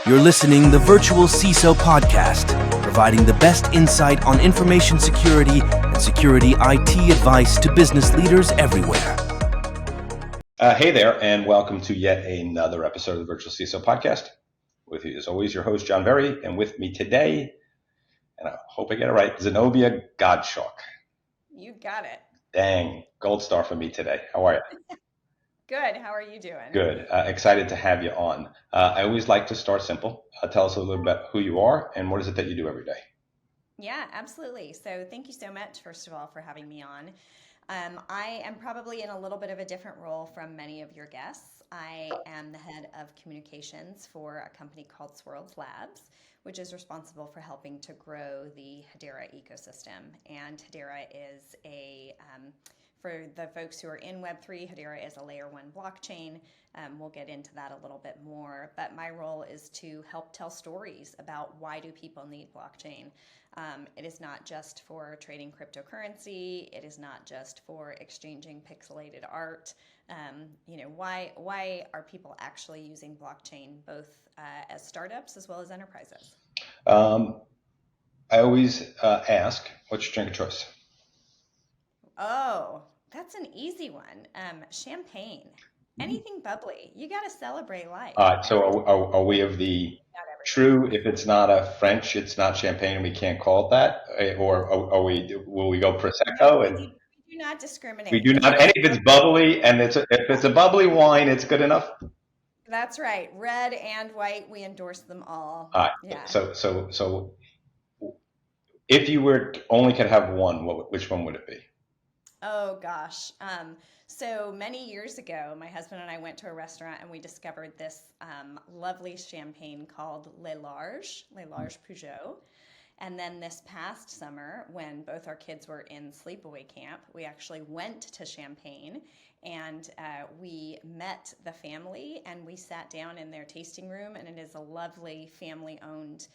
You're listening the Virtual CISO Podcast, providing the best insight on information security and security IT advice to business leaders everywhere. Hey there, and welcome to yet another episode of the Virtual CISO Podcast. With you, as always, your host, John Verry, and with me today, and I hope I get it right, Zenobia Godschalk. You got it. Dang, gold star for me today. How are you? Good. How are you doing? Good. Excited to have you on. I always like to start simple. Tell us a little bit about who you are and what is it that you do every day. Yeah, absolutely. So thank you so much, first of all, for having me on. I am probably in a little bit of a different role from many of your guests. I am the head of communications for a company called Swirlds Labs, which is responsible for helping to grow the Hedera ecosystem. And Hedera is for the folks who are in Web3, Hedera is a layer 1 blockchain. We'll get into that a little bit more, but my role is to help tell stories about why do people need blockchain. It is not just for trading cryptocurrency. It is not just for exchanging pixelated art. Why are people actually using blockchain, both as startups as well as enterprises? I always ask, what's your drink of choice? Oh, that's an easy one. Champagne. Anything bubbly. You got to celebrate life. So are we of the true, if it's not a French, it's not champagne and we can't call it that? Or will we go Prosecco? No, we do not discriminate. We do not, and if it's bubbly and if it's a bubbly wine, it's good enough? That's right. Red and white, we endorse them all. Yeah. So if you only could have one, which one would it be? Oh gosh. So many years ago, my husband and I went to a restaurant and we discovered this lovely champagne called Le Large Peugeot. And then this past summer, when both our kids were in sleepaway camp, we actually went to Champagne and we met the family and we sat down in their tasting room, and it is a lovely family-owned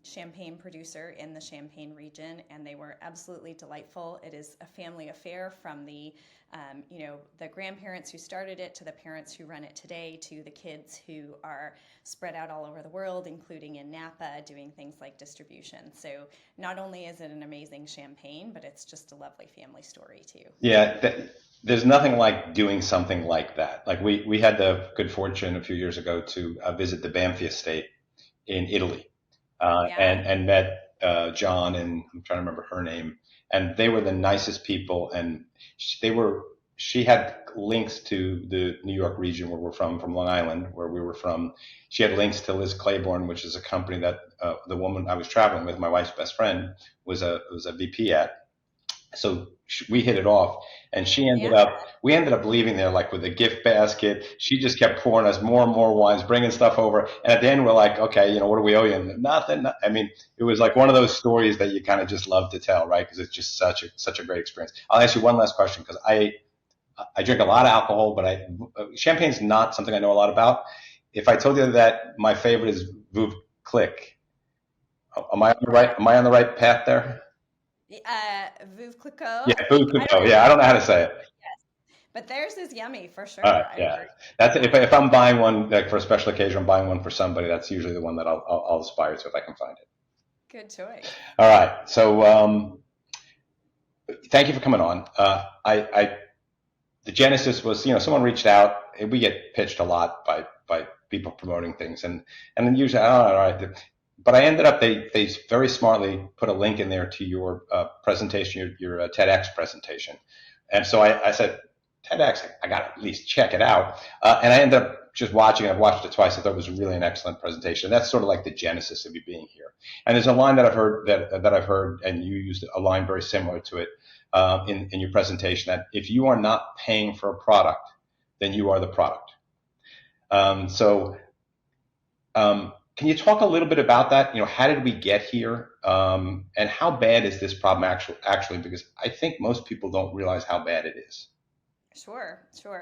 champagne producer in the Champagne region, and they were absolutely delightful. It is a family affair from the grandparents who started it to the parents who run it today to the kids who are spread out all over the world, including in Napa, doing things like distribution. So not only is it an amazing champagne, but it's just a lovely family story too. Yeah, there's nothing like doing something like that. Like we had the good fortune a few years ago to visit the Banfi estate in Italy. And met John, and I'm trying to remember her name, and they were the nicest people, and she had links to the New York region where we're from Long Island, where we were from. She had links to Liz Claiborne, which is a company that the woman I was traveling with, my wife's best friend, was a VP at. So we hit it off, and we ended up leaving there like with a gift basket. She just kept pouring us more and more wines, bringing stuff over. And at the end, we're like, okay, what do we owe you? And nothing. I mean, it was like one of those stories that you kind of just love to tell, right? Because it's just such a great experience. I'll ask you one last question, because I drink a lot of alcohol, but champagne's not something I know a lot about. If I told you that my favorite is Veuve Clicquot, am I on the right path there? Veuve Clicquot. Yeah, Veuve Clicquot. Yeah, I don't know how to say it. Yes, but theirs is yummy for sure. Yeah, that's if I'm buying one like for a special occasion, I'm buying one for somebody. That's usually the one that I'll aspire to if I can find it. Good choice. All right, so thank you for coming on. The genesis was, someone reached out. We get pitched a lot by people promoting things, and then usually, all right. But I ended up, they very smartly put a link in there to your presentation, your TEDx presentation. And so I said, TEDx, I got to at least check it out. And I ended up just watching it. I've watched it twice. I thought it was really an excellent presentation. That's sort of like the genesis of you being here. And there's a line that I've heard, and you used a line very similar to it in your presentation, that if you are not paying for a product, then you are the product. Can you talk a little bit about that? How did we get here? And how bad is this problem actually? Because I think most people don't realize how bad it is. Sure.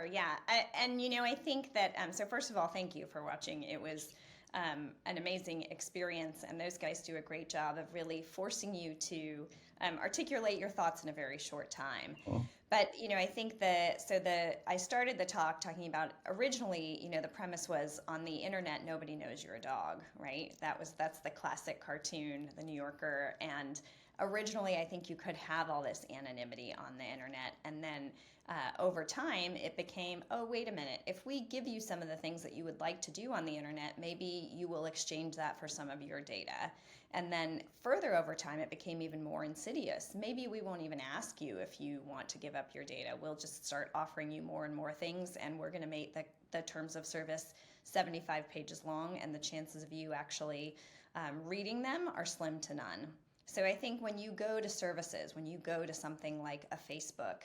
Yeah. I think that, so first of all, thank you for watching. It was an amazing experience, and those guys do a great job of really forcing you to articulate your thoughts in a very short time. But I think I started the talk talking about originally, the premise was on the internet, nobody knows you're a dog, right? That's the classic cartoon, The New Yorker. And originally, I think you could have all this anonymity on the internet, and then over time, it became, oh, wait a minute, if we give you some of the things that you would like to do on the internet, maybe you will exchange that for some of your data. And then further over time, it became even more insidious. Maybe we won't even ask you if you want to give up your data. We'll just start offering you more and more things, and we're going to make the terms of service 75 pages long, and the chances of you actually reading them are slim to none. So I think when you go to services, when you go to something like a Facebook,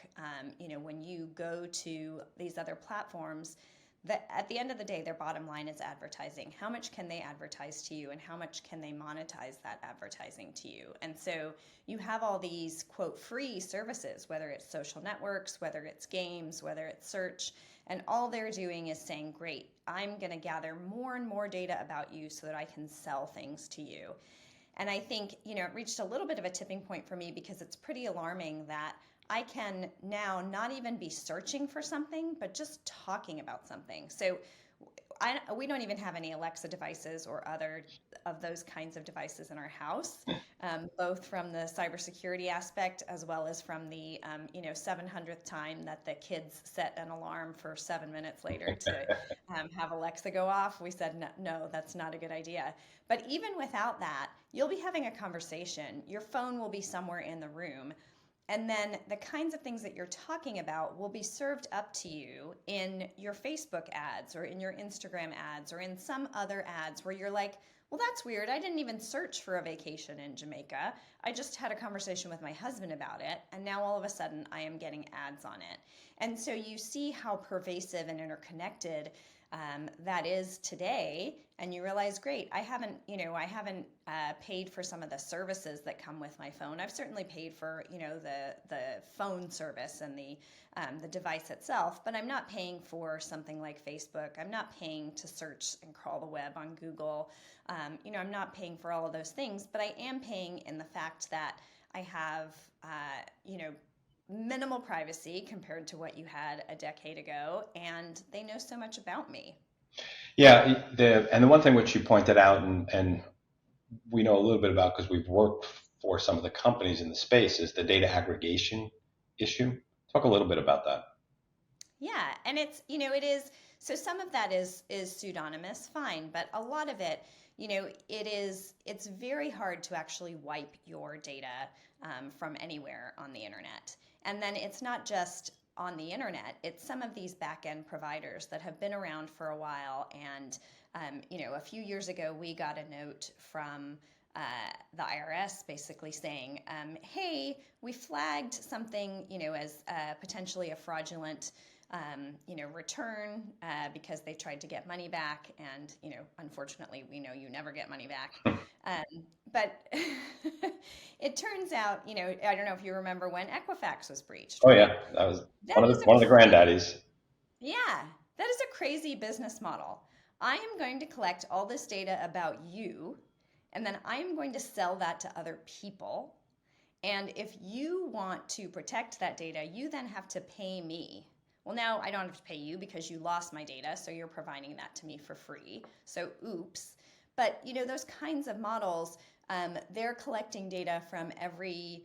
when you go to these other platforms, that at the end of the day, their bottom line is advertising. How much can they advertise to you, and how much can they monetize that advertising to you? And so you have all these, quote, free services, whether it's social networks, whether it's games, whether it's search, and all they're doing is saying, great, I'm going to gather more and more data about you so that I can sell things to you. And I think, it reached a little bit of a tipping point for me, because it's pretty alarming that I can now not even be searching for something, but just talking about something. So we don't even have any Alexa devices or other of those kinds of devices in our house, both from the cybersecurity aspect as well as from the 700th time that the kids set an alarm for 7 minutes later to have Alexa go off. We said, no, that's not a good idea. But even without that, you'll be having a conversation. Your phone will be somewhere in the room. And then the kinds of things that you're talking about will be served up to you in your Facebook ads or in your Instagram ads or in some other ads where you're like, well, that's weird. I didn't even search for a vacation in Jamaica. I just had a conversation with my husband about it. And now all of a sudden I am getting ads on it. And so you see how pervasive and interconnected that is today, and you realize, great, I haven't paid for some of the services that come with my phone. I've certainly paid for the phone service and the device itself, but I'm not paying for something like Facebook. I'm not paying to search and crawl the web on Google. I'm not paying for all of those things, but I am paying in the fact that I have minimal privacy compared to what you had a decade ago, and they know so much about me. Yeah, the one thing which you pointed out, and we know a little bit about because we've worked for some of the companies in the space, is the data aggregation issue. Talk a little bit about that. Yeah, and it is, so some of that is pseudonymous, fine, but a lot of it, it's very hard to actually wipe your data from anywhere on the internet. And then it's not just on the internet, it's some of these back-end providers that have been around for a while. And, a few years ago, we got a note from the IRS basically saying, hey, we flagged something, as potentially a fraudulent return because they tried to get money back. And, unfortunately, we know you never get money back. But it turns out, I don't know if you remember when Equifax was breached. Oh, yeah. That was one of the granddaddies. Yeah, that is a crazy business model. I am going to collect all this data about you, and then I am going to sell that to other people. And if you want to protect that data, you then have to pay me. Well, now I don't have to pay you because you lost my data, so you're providing that to me for free. So oops. But, those kinds of models, they're collecting data from every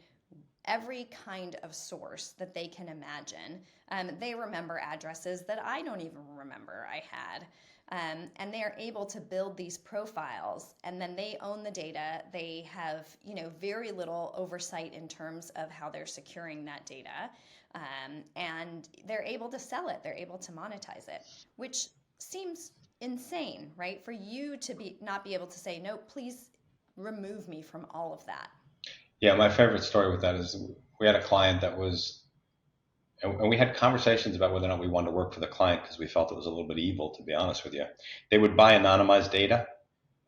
kind of source that they can imagine. They remember addresses that I don't even remember I had. And they are able to build these profiles, and then they own the data. They have, very little oversight in terms of how they're securing that data. And they're able to sell it. They're able to monetize it, which seems insane, right? For you to not be able to say, no, please remove me from all of that. Yeah, my favorite story with that is we had a client that was, and we had conversations about whether or not we wanted to work for the client because we felt it was a little bit evil, to be honest with you. They would buy anonymized data,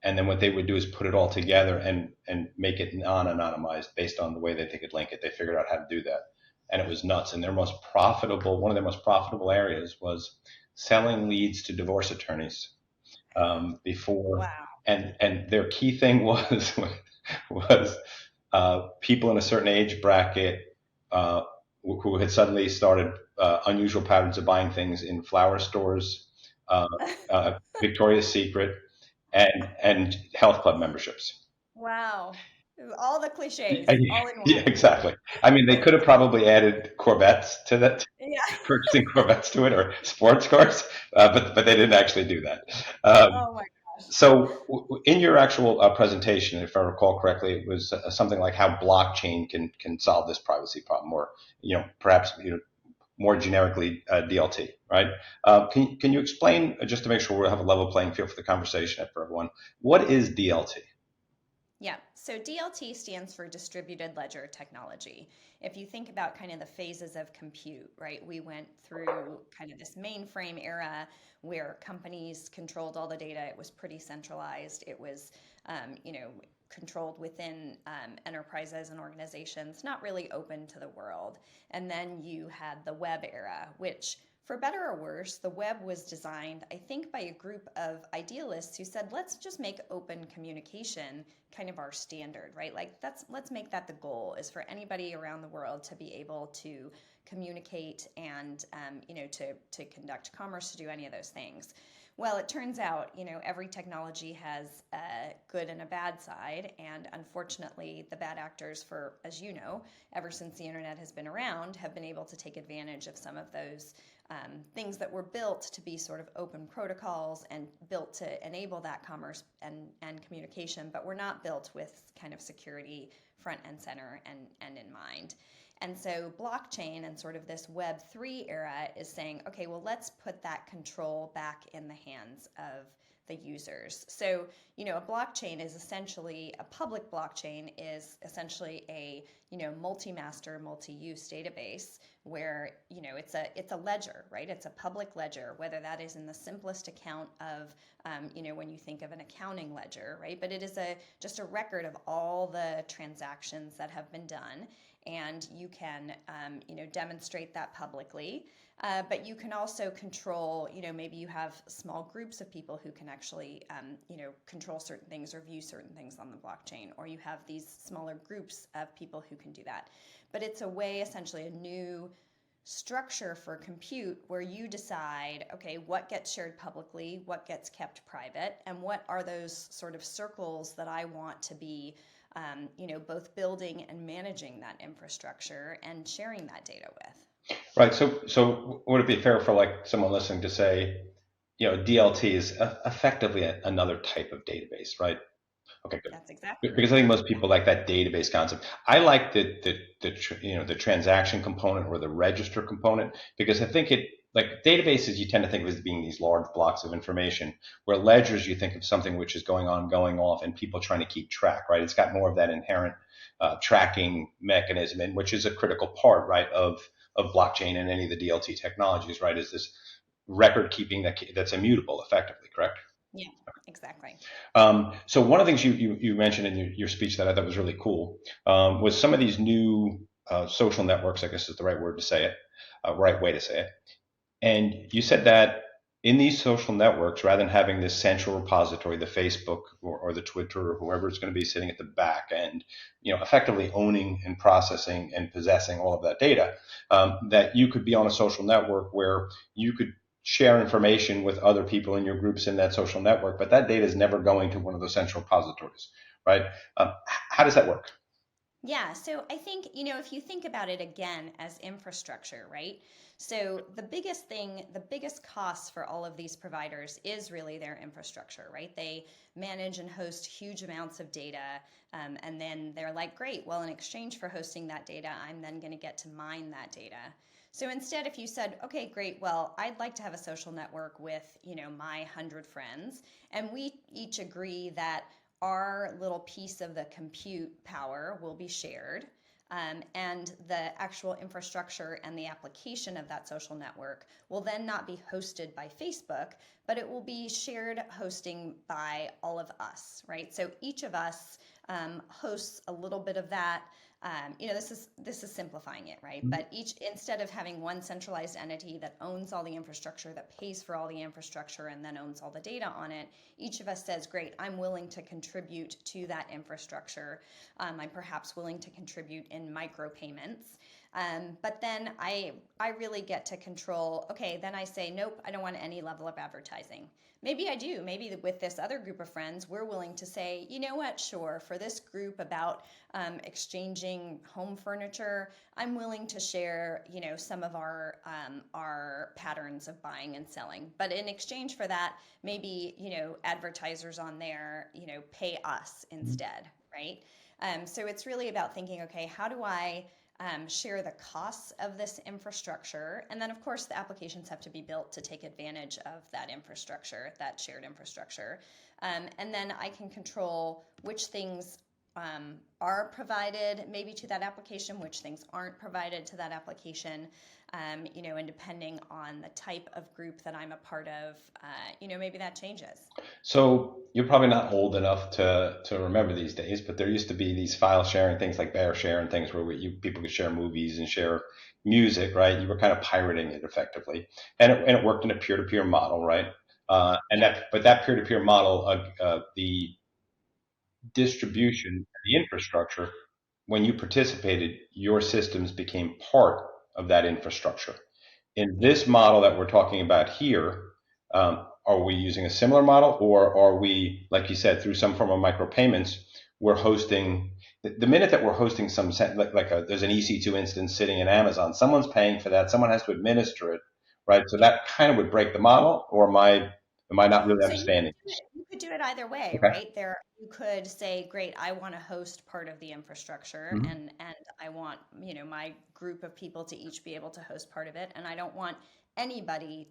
and then what they would do is put it all together and make it non-anonymized based on the way that they could link it. They figured out how to do that, and it was nuts. And one of their most profitable areas was selling leads to divorce attorneys before. Wow. And their key thing was people in a certain age bracket who had suddenly started unusual patterns of buying things in flower stores, Victoria's Secret, and health club memberships. Wow. All the cliches, Yeah, all in yeah, one. exactly. I mean, they could have probably added Corvettes to that, Yeah. purchasing Corvettes to it, or sports cars, but they didn't actually do that. Um, Oh my gosh. so, in your actual presentation, if I recall correctly, it was something like how blockchain can solve this privacy problem, or perhaps more generically DLT, right? Can you explain, just to make sure we have a level playing field for the conversation for everyone, what is DLT? Yeah, so DLT stands for distributed ledger technology. If you think about kind of the phases of compute, right, we went through kind of this mainframe era where companies controlled all the data. It was pretty centralized. It was, controlled within enterprises and organizations, not really open to the world. And then you had the web era, which, for better or worse, the web was designed, I think, by a group of idealists who said, let's just make open communication kind of our standard, right? Like let's make that the goal, is for anybody around the world to be able to communicate and to conduct commerce, to do any of those things. Well, it turns out, every technology has a good and a bad side, and unfortunately, the bad actors, as you know, ever since the internet has been around, have been able to take advantage of some of those things that were built to be sort of open protocols and built to enable that commerce and communication, but were not built with kind of security front and center and in mind. And so blockchain and sort of this Web3 era is saying, okay, well, let's put that control back in the hands of the users. So, a blockchain is essentially, a public blockchain is essentially a, multi-master, multi-use database where, it's a ledger, right? It's a public ledger, whether that is in the simplest account of, when you think of an accounting ledger, right? But it is just a record of all the transactions that have been done. And you can, demonstrate that publicly. But you can also control, maybe you have small groups of people who can actually, control certain things or view certain things on the blockchain, or you have these smaller groups of people who can do that. But it's a way, essentially, a new structure for compute where you decide, okay, what gets shared publicly, what gets kept private, and what are those sort of circles that I want to be both building and managing that infrastructure and sharing that data with. Right. So would it be fair for like someone listening to say, DLT is effectively another type of database, right? Okay, good. That's exactly Because I think most people like that database concept. I like the transaction component or the register component, because I think like databases you tend to think of as being these large blocks of information, where ledgers you think of something which is going on, going off, and people trying to keep track, right? It's got more of that inherent tracking mechanism, and which is a critical part, right, of blockchain and any of the DLT technologies, right? Is this record keeping that's immutable, effectively, correct? Yeah, exactly. So one of the things you mentioned in your speech that I thought was really cool was some of these new social networks, I guess is the right word to say it, right way to say it. And you said that in these social networks, rather than having this central repository, the Facebook or the Twitter or whoever is going to be sitting at the back end, effectively owning and processing and possessing all of that data, that you could be on a social network where you could share information with other people in your groups in that social network, but that data is never going to one of those central repositories, right? How does that work? Yeah, so I think, if you think about it again as infrastructure, right? So the biggest cost for all of these providers is really their infrastructure, right? They manage and host huge amounts of data, and then they're like, great, well, in exchange for hosting that data, I'm then going to get to mine that data. So instead, if you said, okay, great, well, I'd like to have a social network with, my 100 friends, and we each agree that our little piece of the compute power will be shared, and the actual infrastructure and the application of that social network will then not be hosted by Facebook, but it will be shared hosting by all of us, right? So each of us hosts a little bit of that. This is simplifying it, right? But instead of having one centralized entity that owns all the infrastructure, that pays for all the infrastructure, and then owns all the data on it, each of us says, great, I'm willing to contribute to that infrastructure. I'm perhaps willing to contribute in micropayments. But then I really get to control, okay, then I say, nope, I don't want any level of advertising. Maybe I do. Maybe with this other group of friends, we're willing to say, you know what, sure, for this group about exchanging home furniture, I'm willing to share, some of our patterns of buying and selling. But in exchange for that, maybe, advertisers on there, pay us instead, right? So it's really about thinking, okay, how do I share the costs of this infrastructure? And then, of course, the applications have to be built to take advantage of that infrastructure, that shared infrastructure. And then I can control which things are provided maybe to that application, which things aren't provided to that application, and depending on the type of group that I'm a part of, maybe that changes. So you're probably not old enough to remember these days, but there used to be these file sharing things like Bear Share and things where people could share movies and share music, right? You were kind of pirating it effectively, and it worked in a peer-to-peer model, right? But that peer-to-peer model, the distribution, the infrastructure, when you participated, your systems became part of that infrastructure. In this model that we're talking about here, are we using a similar model, or are we, like you said, through some form of micropayments, we're hosting, the minute that we're hosting there's an EC2 instance sitting in Amazon, someone's paying for that, someone has to administer it, right? So that kind of would break the model, or am I not really understanding? You could do it either way, Okay. right? You could say, great, I want to host part of the infrastructure, Mhm. and I want, my group of people to each be able to host part of it, and I don't want anybody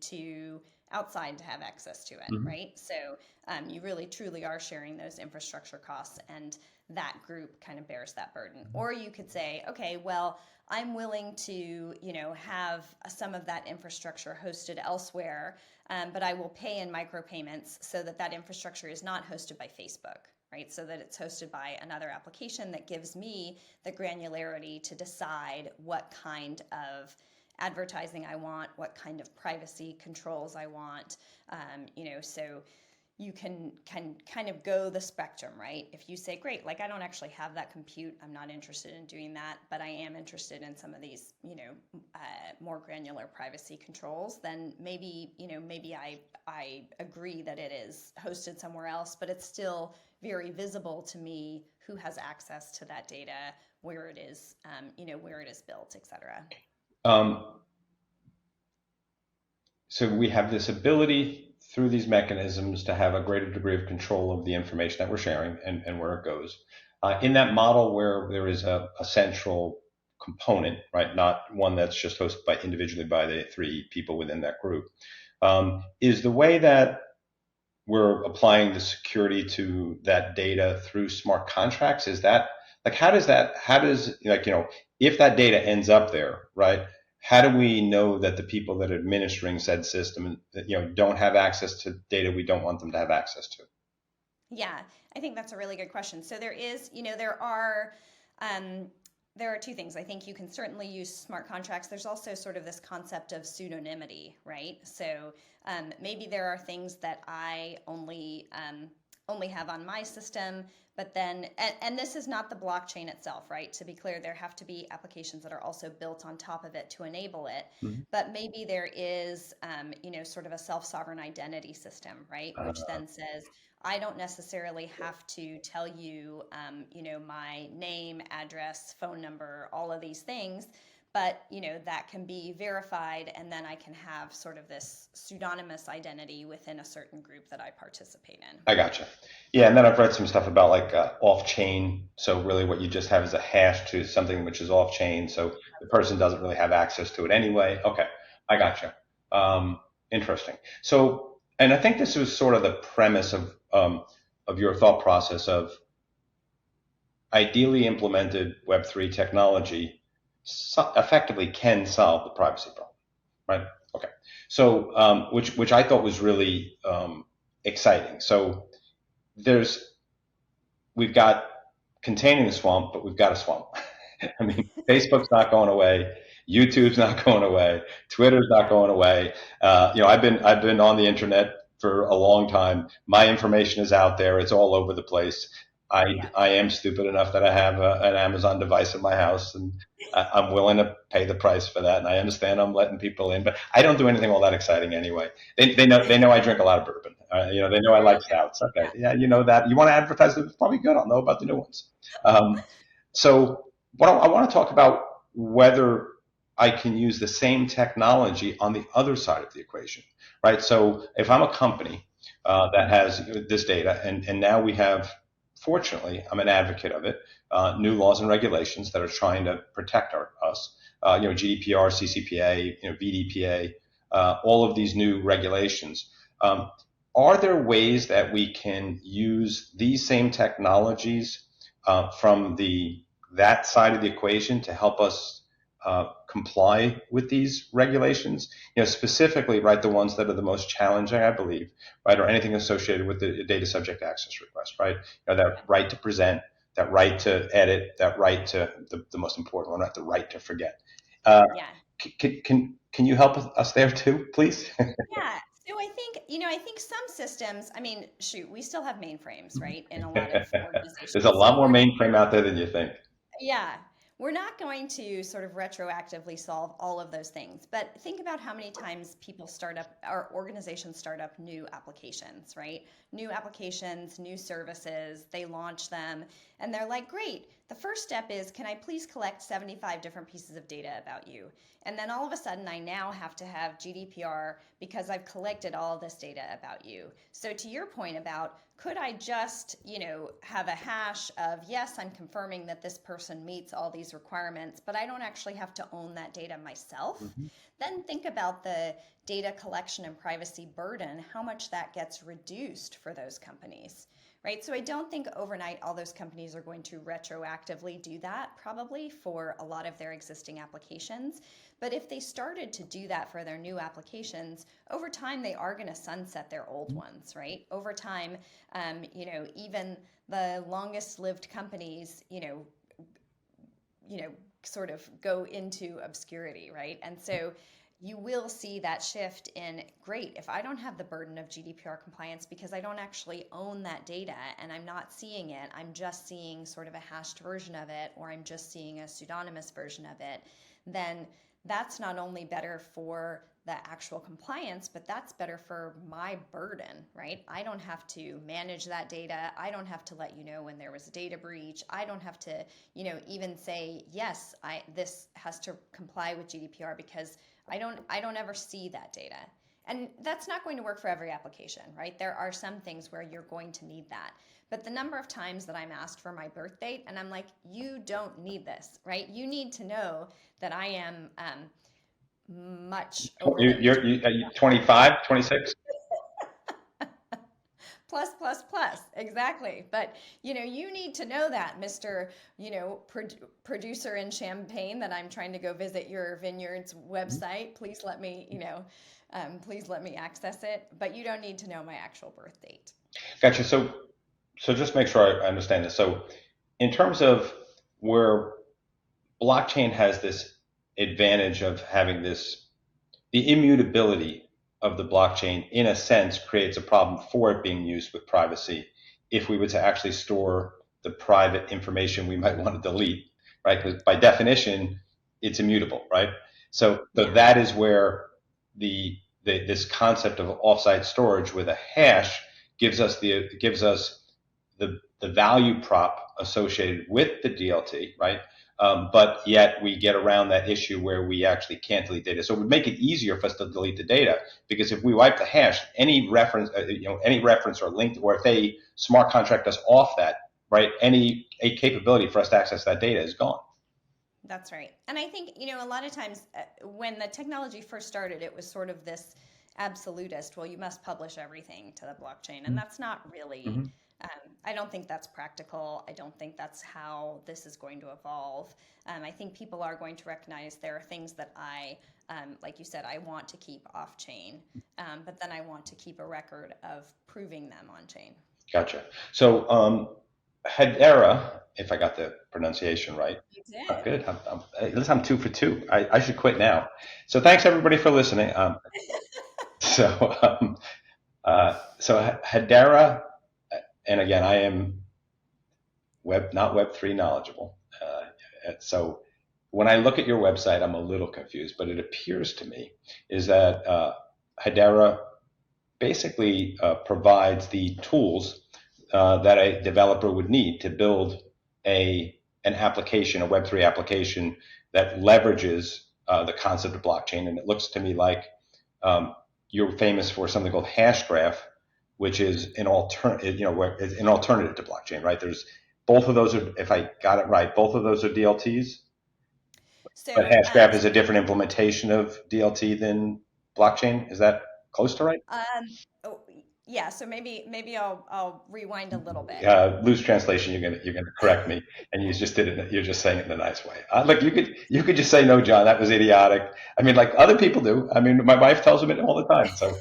outside to have access to it, Mhm. right? So you really truly are sharing those infrastructure costs, and that group kind of bears that burden. Or you could say, okay, well, I'm willing to, have some of that infrastructure hosted elsewhere, but I will pay in micropayments so that infrastructure is not hosted by Facebook, right? So that it's hosted by another application that gives me the granularity to decide what kind of advertising I want, what kind of privacy controls I want, so you can kind of go the spectrum, right? If you say, great, like I don't actually have that compute, I'm not interested in doing that, but I am interested in some of these, more granular privacy controls, then maybe I agree that it is hosted somewhere else, but it's still very visible to me who has access to that data, where it is, where it is built, et cetera. So we have this ability through these mechanisms to have a greater degree of control of the information that we're sharing and where it goes. In that model where there is a central component, right, not one that's just hosted individually by the three people within that group, is the way that we're applying the security to that data through smart contracts? Is that, like, if that data ends up there, right? How do we know that the people that are administering said system, don't have access to data we don't want them to have access to? Yeah, I think that's a really good question. So there is, there are two things. I think you can certainly use smart contracts. There's also sort of this concept of pseudonymity, right? So maybe there are things that I only have on my system, but then, and this is not the blockchain itself, right? To be clear, there have to be applications that are also built on top of it to enable it. Mm-hmm. But maybe there is, sort of a self-sovereign identity system, right? Which then says, I don't necessarily have to tell you, my name, address, phone number, all of these things, but, that can be verified, and then I can have sort of this pseudonymous identity within a certain group that I participate in. I gotcha. Yeah, and then I've read some stuff about like off-chain. So really what you just have is a hash to something which is off-chain, so the person doesn't really have access to it anyway. Okay, I gotcha. Interesting. So, and I think this was sort of the premise of your thought process of ideally implemented Web3 technology effectively can solve the privacy problem, right? Okay. So, which I thought was really exciting. So we've got containing the swamp, but we've got a swamp. I mean, Facebook's not going away. YouTube's not going away. Twitter's not going away. I've been on the internet for a long time. My information is out there. It's all over the place. I am stupid enough that I have an Amazon device in my house, and I'm willing to pay the price for that. And I understand I'm letting people in, but I don't do anything all that exciting anyway. They know I drink a lot of bourbon. They know I like stouts. Okay, yeah, you know that. You want to advertise them? It's probably good. I'll know about the new ones. So what I want to talk about whether I can use the same technology on the other side of the equation, right? So if I'm a company that has this data, and now we have, fortunately, I'm an advocate of it, new laws and regulations that are trying to protect us, GDPR, CCPA, VDPA, all of these new regulations. Are there ways that we can use these same technologies from that side of the equation to help us comply with these regulations? Specifically, right, the ones that are the most challenging, I believe, right, or anything associated with the data subject access request, right? That right to present, that right to edit, that right to the most important one, right, the right to forget. Can you help us there too, please? Yeah. So I think some systems, we still have mainframes, right? In a lot of organizations. There's a lot more mainframe out there than you think. Yeah. We're not going to sort of retroactively solve all of those things, but think about how many times people start up, or organizations start up new applications, right? New applications, new services, they launch them, and they're like, great, the first step is, can I please collect 75 different pieces of data about you? And then all of a sudden, I now have to have GDPR because I've collected all this data about you. So to your point about, could I just, have a hash of, yes, I'm confirming that this person meets all these requirements, but I don't actually have to own that data myself? Mm-hmm. Then think about the data collection and privacy burden, how much that gets reduced for those companies, right? So I don't think overnight all those companies are going to retroactively do that, probably for a lot of their existing applications. But if they started to do that for their new applications, over time they are going to sunset their old ones, right? Over time, even the longest lived companies, sort of go into obscurity, right? And so you will see that shift in, great, if I don't have the burden of GDPR compliance because I don't actually own that data and I'm not seeing it, I'm just seeing sort of a hashed version of it, or I'm just seeing a pseudonymous version of it, then that's not only better for the actual compliance, but that's better for my burden, right? I don't have to manage that data. I don't have to let you know when there was a data breach. I don't have to, even say, yes, this has to comply with GDPR because I don't ever see that data. And that's not going to work for every application, right? There are some things where you're going to need that. But the number of times that I'm asked for my birth date and I'm like, you don't need this, right? You need to know that I am much over. You're 25, 26? Plus, exactly. But, you need to know that, Mr., producer in Champaign, that I'm trying to go visit your vineyard's website. Please let me, please let me access it. But you don't need to know my actual birth date. Gotcha. So just make sure I understand this. So in terms of where blockchain has this advantage of having the immutability of the blockchain, in a sense, creates a problem for it being used with privacy if we were to actually store the private information we might want to delete, right? Because by definition, it's immutable, right? So that is where this concept of offsite storage with a hash gives us the value prop associated with the DLT, right? But yet we get around that issue where we actually can't delete data. So it would make it easier for us to delete the data, because if we wipe the hash, any reference or link, or if a smart contract us off that, right, a capability for us to access that data is gone. That's right. And I think, a lot of times when the technology first started, it was sort of this absolutist, well, you must publish everything to the blockchain. And that's not really, I don't think that's practical. I don't think that's how this is going to evolve. I think people are going to recognize there are things that like you said, I want to keep off chain, but then I want to keep a record of proving them on chain. Gotcha. So Hedera, if I got the pronunciation right. You did. Oh, good. I'm 2 for 2. I should quit now. So thanks everybody for listening. So Hedera, and again, I am not Web3 knowledgeable. So when I look at your website, I'm a little confused, but it appears to me is that Hedera basically provides the tools that a developer would need to build an application, a Web3 application that leverages the concept of blockchain. And it looks to me like you're famous for something called Hashgraph, which is an alternative, an alternative to blockchain, right? There's both of those are, if I got it right, both of those are DLTs. But So, Hashgraph is a different implementation of DLT than blockchain. Is that close to right? oh, yeah. So maybe I'll rewind a little bit. Loose translation. You're gonna correct me, and you just did it. You're just saying it in a nice way. Look, you could just say no, John. That was idiotic. I mean, like other people do. I mean, my wife tells them it all the time. So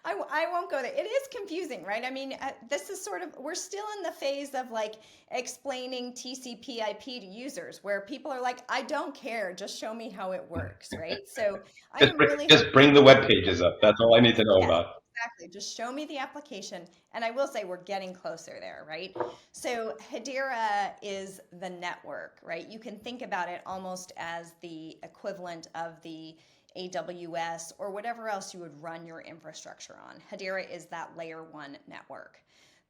I won't go there. It is confusing, right? I mean, this is sort of, we're still in the phase of like explaining TCP/IP to users where people are like, I don't care, just show me how it works, right? So I am really just bring the web pages up. That's all I need to know yes, about. exactly. Just show me the application. And I will say we're getting closer there, right? So Hedera is the network, right? You can think about it almost as the equivalent of the AWS or whatever else you would run your infrastructure on. Hedera is that layer one network.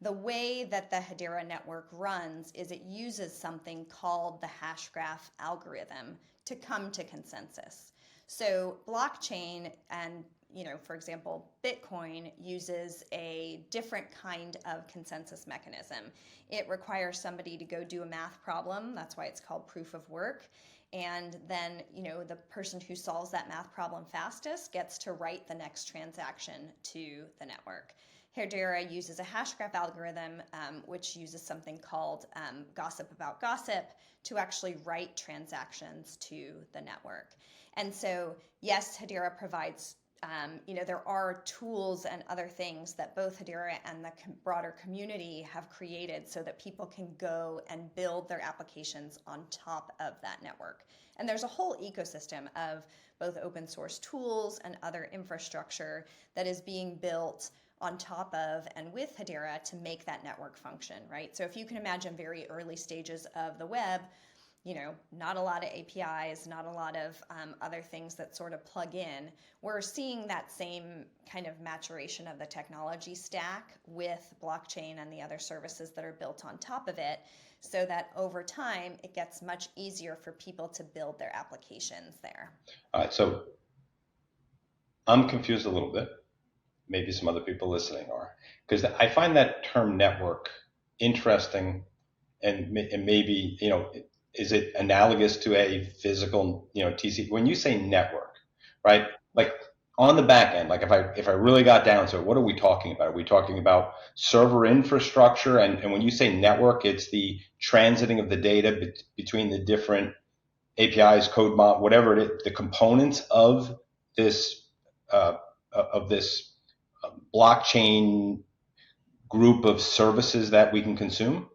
The way that the Hedera network runs is it uses something called the Hashgraph algorithm to come to consensus. So blockchain and for example, Bitcoin uses a different kind of consensus mechanism. It requires somebody to go do a math problem. That's why it's called proof of work. And then, the person who solves that math problem fastest gets to write the next transaction to the network. Hedera uses a Hashgraph algorithm, which uses something called gossip about gossip to actually write transactions to the network. And so, yes, Hedera provides there are tools and other things that both Hedera and the broader community have created so that people can go and build their applications on top of that network. And there's a whole ecosystem of both open source tools and other infrastructure that is being built on top of and with Hedera to make that network function, right? So if you can imagine very early stages of the web, not a lot of APIs, not a lot of other things that sort of plug in. We're seeing that same kind of maturation of the technology stack with blockchain and the other services that are built on top of it, so that over time it gets much easier for people to build their applications there. All right, so I'm confused a little bit. Maybe some other people listening are, because I find that term network interesting, and maybe is it analogous to a physical, TCP? When you say network, right? Like on the back end, like if I really got down to it, what are we talking about? Are we talking about server infrastructure? And when you say network, it's the transiting of the data between the different APIs, code mod, whatever it is, the components of this blockchain group of services that we can consume?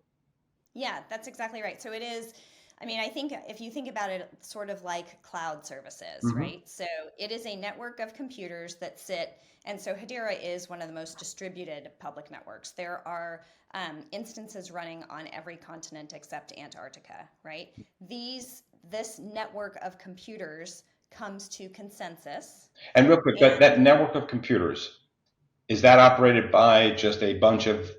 Yeah, that's exactly right. So it is, I think if you think about it sort of like cloud services, Mm-hmm. right? So it is a network of computers that sit, and so Hedera is one of the most distributed public networks. There are instances running on every continent except Antarctica, right? This network of computers comes to consensus. And real quick, that network of computers, is that operated by just a bunch of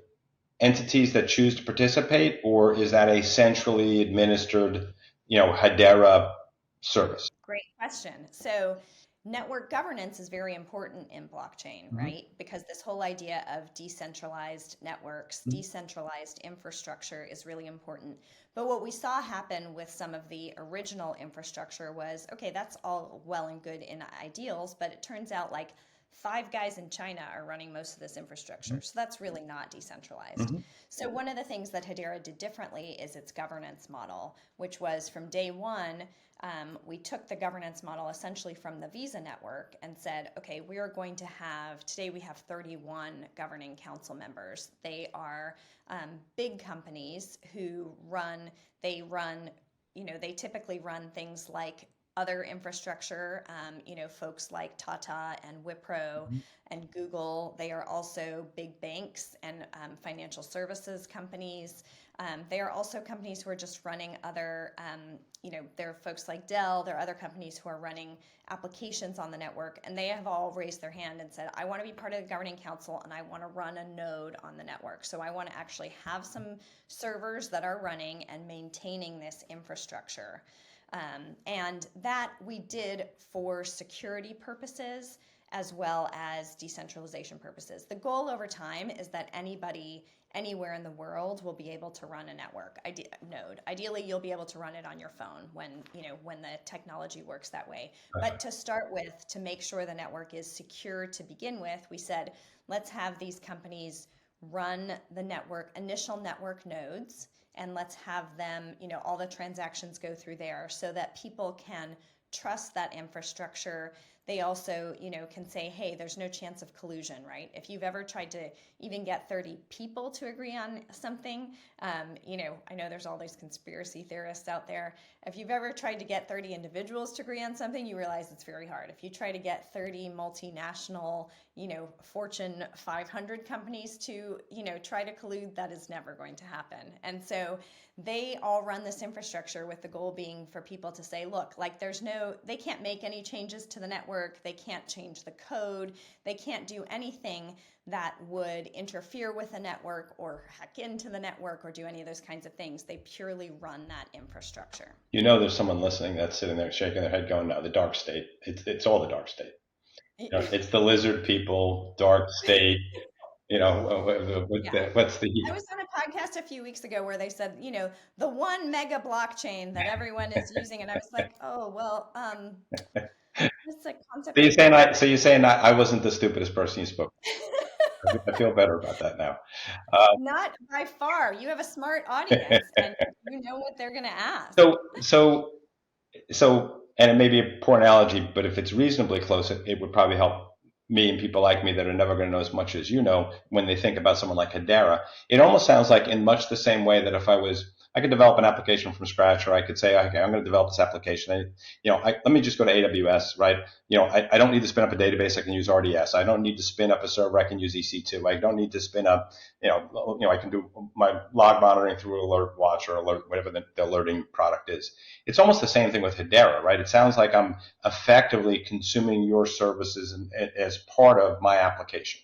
entities that choose to participate, or is that a centrally administered, Hedera service? Great question. So network governance is very important in blockchain, Mm-hmm. right? Because this whole idea of decentralized networks, Mm-hmm. decentralized infrastructure is really important. But what we saw happen with some of the original infrastructure was, okay, that's all well and good in ideals, but it turns out like 5 guys in China are running most of this infrastructure. Mm-hmm. So that's really not decentralized. Mm-hmm. So one of the things that Hedera did differently is its governance model, which was from day one, we took the governance model essentially from the Visa network and said, okay, we are going to today we have 31 governing council members. They are big companies who they typically run things like other infrastructure, folks like Tata and Wipro and Google. They are also big banks and financial services companies. They are also companies who are just running other, there are folks like Dell, there are other companies who are running applications on the network, and they have all raised their hand and said, I want to be part of the governing council and I want to run a node on the network. So I want to actually have some servers that are running and maintaining this infrastructure. And that we did for security purposes as well as decentralization purposes. The goal over time is that anybody anywhere in the world will be able to run a network node. Ideally, you'll be able to run it on your phone when the technology works that way. But to start with, to make sure the network is secure to begin with, we said, let's have these companies run the initial network nodes, and let's have them, all the transactions go through there so that people can trust that infrastructure. They also, can say, hey, there's no chance of collusion, right? If you've ever tried to even get 30 people to agree on something, I know there's all these conspiracy theorists out there. If you've ever tried to get 30 individuals to agree on something, you realize it's very hard. If you try to get 30 multinational, Fortune 500 companies to, try to collude, that is never going to happen. And so they all run this infrastructure with the goal being for people to say, look, like they can't make any changes to the network. They can't change the code. They can't do anything that would interfere with the network or hack into the network or do any of those kinds of things. They purely run that infrastructure. There's someone listening that's sitting there shaking their head going, no, the dark state. It's all the dark state. It's the lizard people, dark state. What's the... I was on a podcast a few weeks ago where they said, the one mega blockchain that everyone is using. And I was like, oh, well, it's a concept. So you're saying I wasn't the stupidest person you spoke to. I feel better about that now. Not by far. You have a smart audience and you know what they're going to ask. So, and it may be a poor analogy, but if it's reasonably close, it would probably help me and people like me that are never going to know as much as you know when they think about someone like Hedera. It almost sounds like in much the same way that if I could develop an application from scratch, or I could say, okay, I'm going to develop this application. Let me just go to AWS, right? I don't need to spin up a database. I can use RDS. I don't need to spin up a server. I can use EC2. I don't need to spin up, I can do my log monitoring through Alert Watch or Alert, whatever the alerting product is. It's almost the same thing with Hedera, right? It sounds like I'm effectively consuming your services as part of my application.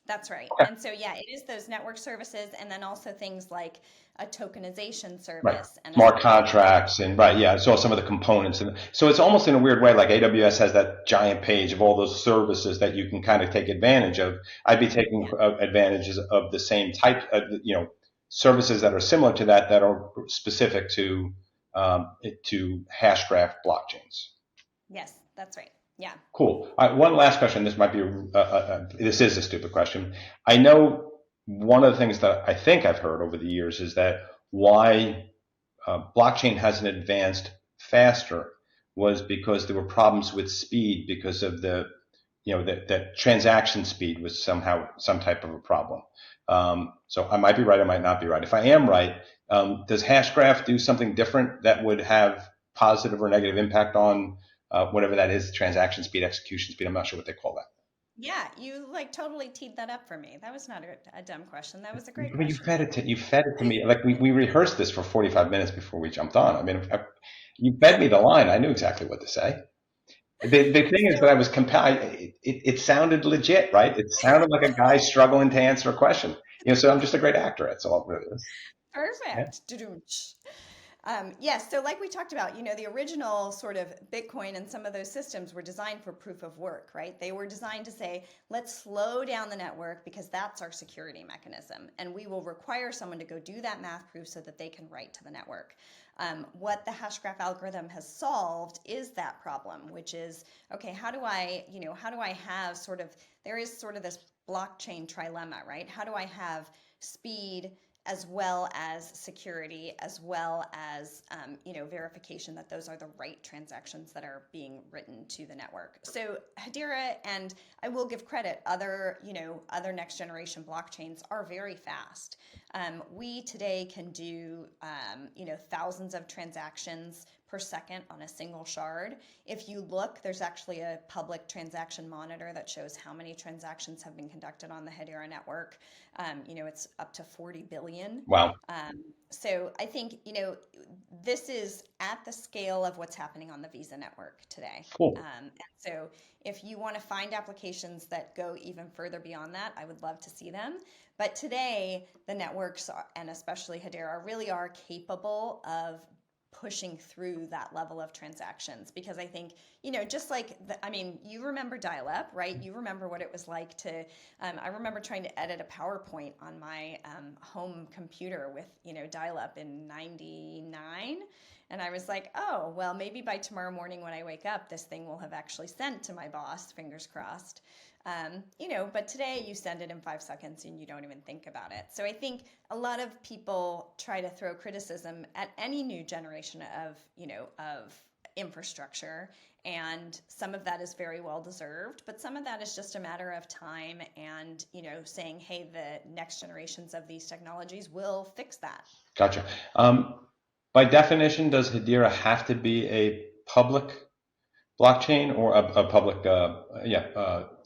That's right. Okay. And so, it is those network services and then also things like a tokenization service. Right. And smart contracts and so some of the components. And so it's almost in a weird way, like AWS has that giant page of all those services that you can kind of take advantage of. I'd be taking advantages of the same type of, services that are similar to that are specific to Hashgraph blockchains. Yes, that's right. Yeah. Cool. One last question. This might be this is a stupid question. I know one of the things that I think I've heard over the years is that why blockchain hasn't advanced faster was because there were problems with speed because of the transaction speed was somehow some type of a problem. So I might be right, I might not be right. If I am right, does Hashgraph do something different that would have positive or negative impact on whatever that is, transaction speed, execution speed? I'm not sure what they call that. Yeah, you totally teed that up for me. That was not a dumb question. That was a great question. You fed it to me. Like we rehearsed this for 45 minutes before we jumped on. I mean, you fed me the line. I knew exactly what to say. The thing is that I was compelled. It sounded legit, right? It sounded like a guy struggling to answer a question. So I'm just a great actor. That's all it really is. Perfect. Yeah. Yes. So like we talked about, the original sort of Bitcoin and some of those systems were designed for proof of work, right? They were designed to say, let's slow down the network because that's our security mechanism. And we will require someone to go do that math proof so that they can write to the network. What the Hashgraph algorithm has solved is that problem, which is, okay, how do I have there is sort of this blockchain trilemma, right? How do I have speed as well as security, as well as verification that those are the right transactions that are being written to the network. So Hedera, and I will give credit, other next generation blockchains are very fast. We today can do, thousands of transactions per second on a single shard. If you look, there's actually a public transaction monitor that shows how many transactions have been conducted on the Hedera network. It's up to 40 billion. Wow. So I think, this is at the scale of what's happening on the Visa network today. Cool. And so if you want to find applications that go even further beyond that, I would love to see them. But today, the networks, and especially Hedera, really are capable of pushing through that level of transactions, because I think, just like, you remember dial-up, right? You remember what it was like to, I remember trying to edit a PowerPoint on my home computer with, dial-up in 99. And I was like, oh, well, maybe by tomorrow morning when I wake up, this thing will have actually sent to my boss, fingers crossed. But today you send it in 5 seconds and you don't even think about it. So I think a lot of people try to throw criticism at any new generation of infrastructure. And some of that is very well deserved, but some of that is just a matter of time and, saying, hey, the next generations of these technologies will fix that. Gotcha. By definition, does Hedera have to be a public blockchain or a public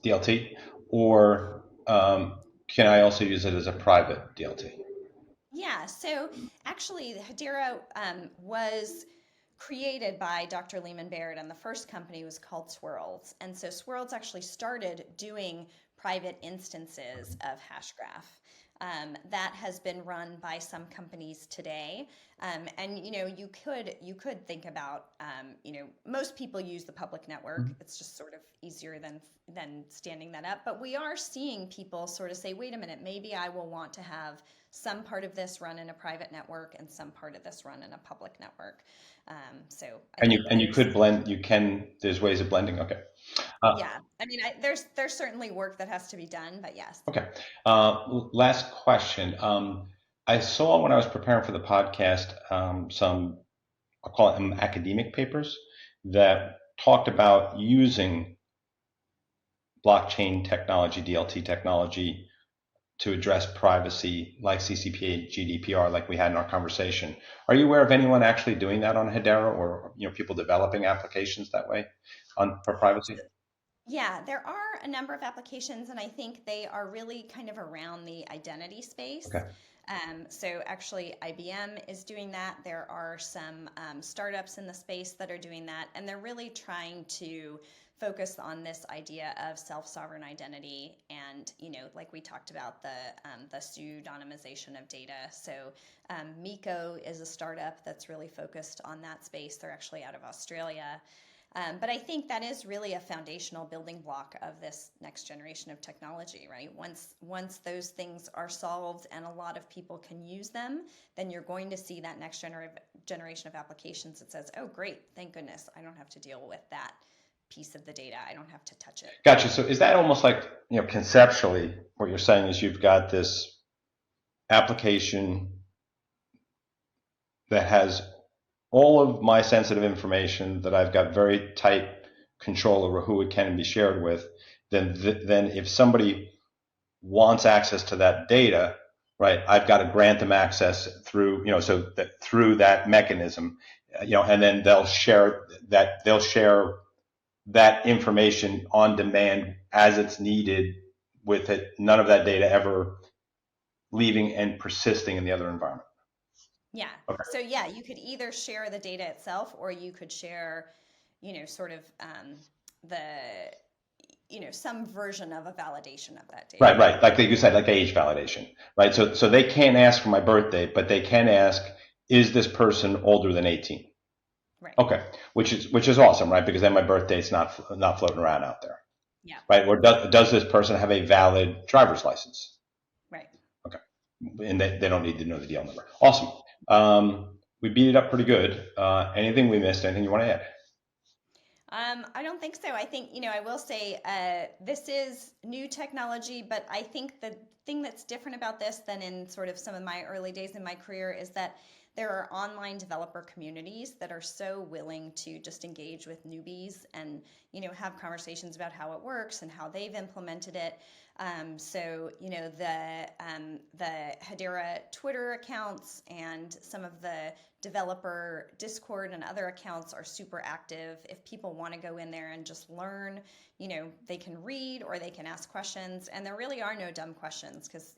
DLT, or can I also use it as a private DLT? Yeah, so actually Hedera was created by Dr. Lehman Baird, and the first company was called Swirls. And so Swirls actually started doing private instances of Hashgraph. That has been run by some companies today. And you could think about, most people use the public network. It's just sort of easier than standing that up. But we are seeing people sort of say, wait a minute, maybe I will want to have some part of this run in a private network and some part of this run in a public network. You could blend. There's ways of blending. Okay. Yeah, there's certainly work that has to be done, but yes. Okay. Last question. I saw when I was preparing for the podcast some, I'll call them academic papers that talked about using blockchain technology, DLT technology, to address privacy, like CCPA, GDPR, like we had in our conversation. Are you aware of anyone actually doing that on Hedera, or people developing applications that way for privacy? Yeah, there are a number of applications, and I think they are really kind of around the identity space. Okay. So actually, IBM is doing that. There are some startups in the space that are doing that, and they're really trying to focus on this idea of self-sovereign identity, and like we talked about, the pseudonymization of data. So Miko is a startup that's really focused on that space. They're actually out of Australia. But I think that is really a foundational building block of this next generation of technology, right? Once those things are solved and a lot of people can use them, then you're going to see that next generation of applications that says, oh, great, thank goodness, I don't have to deal with that piece of the data. I don't have to touch it. Gotcha. So is that almost like, conceptually, what you're saying is you've got this application that has all of my sensitive information that I've got very tight control over who it can be shared with, then if somebody wants access to that data, right, I've got to grant them access through, through that mechanism, and then they'll share that information on demand as it's needed, with it, none of that data ever leaving and persisting in the other environment. Yeah. Okay. So yeah, you could either share the data itself, or you could share, some version of a validation of that data. Right. Like you said, like age validation, right? So they can't ask for my birthday, but they can ask, is this person older than 18? Right. Okay. Which is awesome, right? Because then my birthday's not floating around out there. Yeah. Right. Or does this person have a valid driver's license? Right. Okay. And they don't need to know the DL number. Awesome. We beat it up pretty good. Anything we missed? Anything you want to add? I don't think so. I think, I will say this is new technology, but I think the thing that's different about this than in sort of some of my early days in my career is that there are online developer communities that are so willing to just engage with newbies and, have conversations about how it works and how they've implemented it. So, the Hedera Twitter accounts and some of the developer Discord and other accounts are super active. If people want to go in there and just learn, they can read or they can ask questions. And there really are no dumb questions because,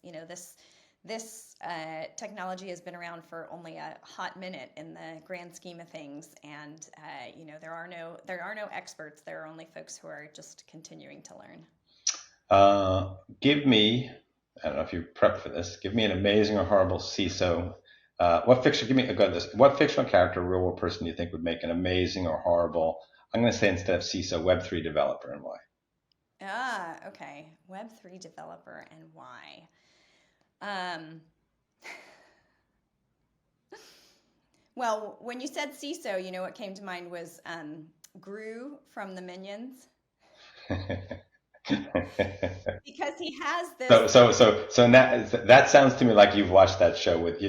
this technology has been around for only a hot minute in the grand scheme of things, and there are no experts. There are only folks who are just continuing to learn. Give me, I don't know if you prepped for this. Give me an amazing or horrible CISO. What fictional character, real world person, do you think would make an amazing or horrible? I'm going to say instead of CISO, Web3 developer, and why? Okay. Web3 developer and why? Well, when you said CISO, what came to mind was Gru from the Minions. Because he has this. So that sounds to me like you've watched that show with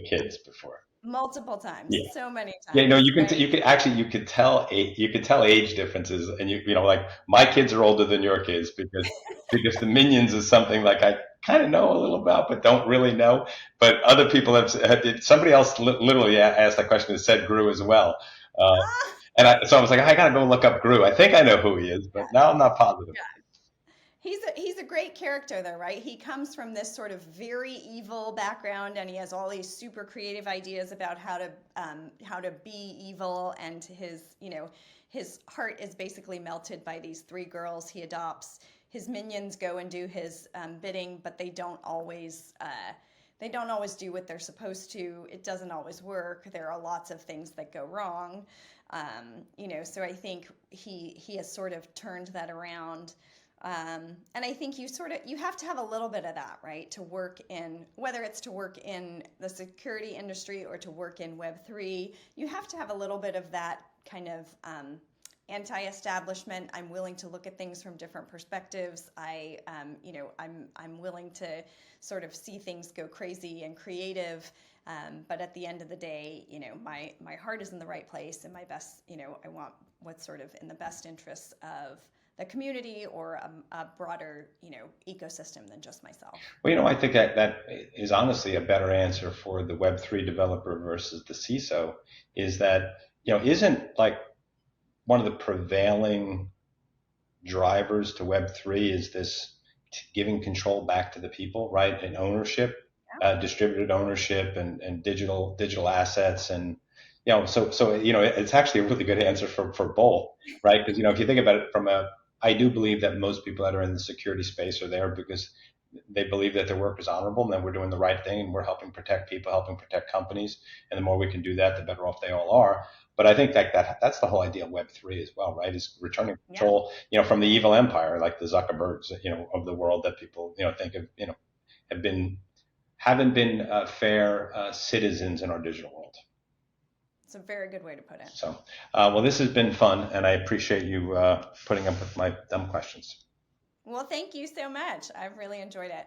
kids before. Multiple times, yeah. So many times. Yeah, no, you could tell age differences, and like my kids are older than your kids because the Minions is something like I kind of know a little about, but don't really know. But other people have somebody else literally asked that question and said Gru as well, so I was like, I gotta go look up Gru. I think I know who he is, but now I'm not positive. Yeah. He's a great character though, right? He comes from this sort of very evil background, and he has all these super creative ideas about how to be evil, and his heart is basically melted by these 3 girls he adopts. His minions go and do his bidding, but they don't always do what they're supposed to. It doesn't always work. There are lots of things that go wrong. So I think he has sort of turned that around. And I think you have to have a little bit of that, right? To work in, whether it's to work in the security industry or to work in Web3, you have to have a little bit of that kind of anti-establishment. I'm willing to look at things from different perspectives. I'm willing to sort of see things go crazy and creative. But at the end of the day, my heart is in the right place, and my best, I want what's sort of in the best interests of the community or a broader, ecosystem than just myself. Well, I think that is honestly a better answer for the Web3 developer versus the CISO, is that, isn't like one of the prevailing drivers to Web3 is this giving control back to the people, right? And ownership, distributed ownership and digital assets. And, it's actually a really good answer for both, right? Because, if you think about it I do believe that most people that are in the security space are there because they believe that their work is honorable and that we're doing the right thing and we're helping protect people, helping protect companies. And the more we can do that, the better off they all are. But I think that's the whole idea of Web3 as well, right? Is returning control, from the evil empire, like the Zuckerbergs, of the world that people, think of, haven't been fair citizens in our digital world. It's a very good way to put it. So, well, this has been fun, and I appreciate you putting up with my dumb questions. Well, thank you so much. I've really enjoyed it.